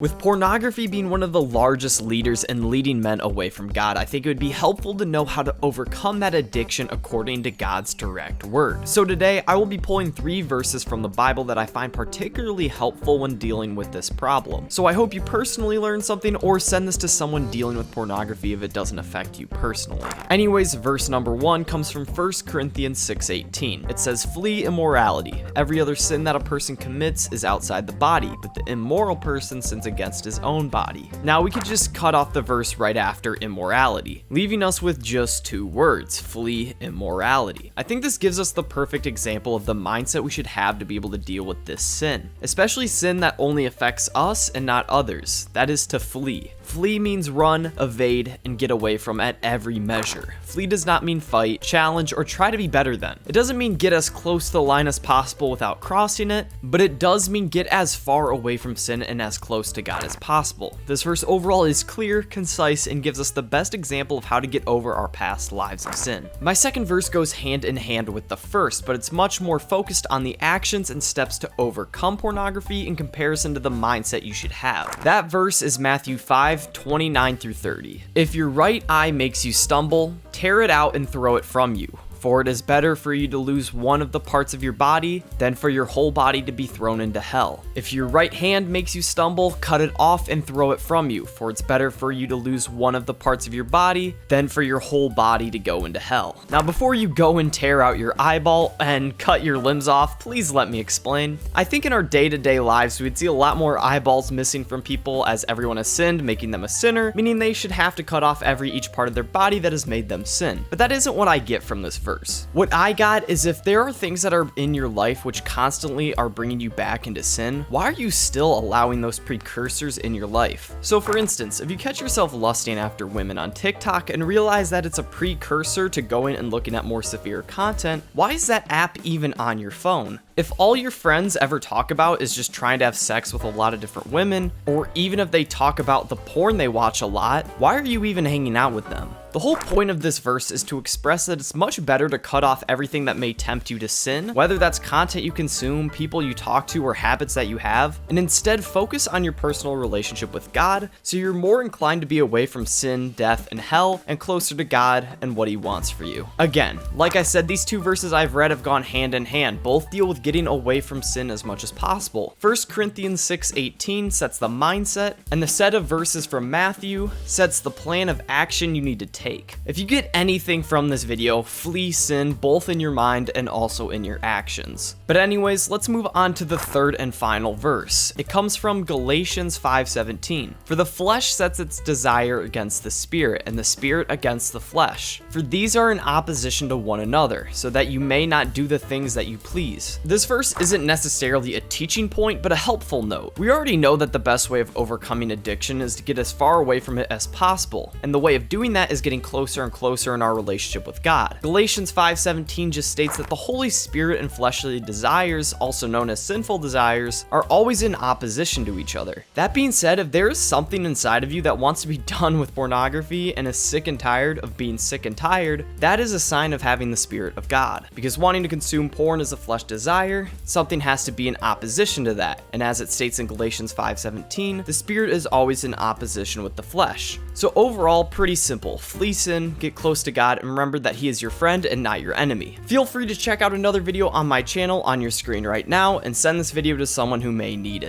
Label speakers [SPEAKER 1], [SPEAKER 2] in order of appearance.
[SPEAKER 1] With pornography being one of the largest leaders in leading men away from God, I think it would be helpful to know how to overcome that addiction according to God's direct word. So today, I will be pulling 3 verses from the Bible that I find particularly helpful when dealing with this problem. So I hope you personally learn something or send this to someone dealing with pornography if it doesn't affect you personally. Anyways, verse number 1 comes from 1 Corinthians 6:18. It says, "Flee immorality. Every other sin that a person commits is outside the body, but the immoral person sins against his own body." Now we could just cut off the verse right after immorality, leaving us with just 2 words, flee immorality. I think this gives us the perfect example of the mindset we should have to be able to deal with this sin, especially sin that only affects us and not others. That is to flee. Flee means run, evade, and get away from at every measure. Flee does not mean fight, challenge, or try to be better than. It doesn't mean get as close to the line as possible without crossing it, but it does mean get as far away from sin and as close to God as possible. This verse overall is clear, concise, and gives us the best example of how to get over our past lives of sin. My second verse goes hand in hand with the first, but it's much more focused on the actions and steps to overcome pornography in comparison to the mindset you should have. That verse is Matthew 5:29 through 30. "If your right eye makes you stumble, tear it out and throw it from you. For it is better for you to lose one of the parts of your body than for your whole body to be thrown into hell. If your right hand makes you stumble, cut it off and throw it from you. For it's better for you to lose one of the parts of your body than for your whole body to go into hell." Now, before you go and tear out your eyeball and cut your limbs off, please let me explain. I think in our day-to-day lives, we'd see a lot more eyeballs missing from people as everyone has sinned, making them a sinner, meaning they should have to cut off each part of their body that has made them sin. But that isn't what I get from this verse. What I got is if there are things that are in your life which constantly are bringing you back into sin, why are you still allowing those precursors in your life? So for instance, if you catch yourself lusting after women on TikTok and realize that it's a precursor to going and looking at more severe content, why is that app even on your phone? If all your friends ever talk about is just trying to have sex with a lot of different women, or even if they talk about the porn they watch a lot, why are you even hanging out with them? The whole point of this verse is to express that it's much better to cut off everything that may tempt you to sin, whether that's content you consume, people you talk to, or habits that you have, and instead focus on your personal relationship with God so you're more inclined to be away from sin, death, and hell, and closer to God and what He wants for you. Again, like I said, these 2 verses I've read have gone hand in hand. Both deal with getting away from sin as much as possible. 1 Corinthians 6:18 sets the mindset, and the set of verses from Matthew sets the plan of action you need to take. If you get anything from this video, flee sin both in your mind and also in your actions. But anyways, let's move on to the third and final verse. It comes from Galatians 5:17. "For the flesh sets its desire against the spirit, and the spirit against the flesh. For these are in opposition to one another, so that you may not do the things that you please." This verse isn't necessarily a teaching point, but a helpful note. We already know that the best way of overcoming addiction is to get as far away from it as possible, and the way of doing that is getting closer and closer in our relationship with God. Galatians 5:17 just states that the Holy Spirit and fleshly desires, also known as sinful desires, are always in opposition to each other. That being said, if there is something inside of you that wants to be done with pornography and is sick and tired of being sick and tired, that is a sign of having the Spirit of God. Because wanting to consume porn is a flesh desire, something has to be in opposition to that. And as it states in Galatians 5:17, the Spirit is always in opposition with the flesh. So overall, pretty simple. Flee sin, get close to God, and remember that He is your friend and not your enemy. Feel free to check out another video on my channel on your screen right now and send this video to someone who may need it.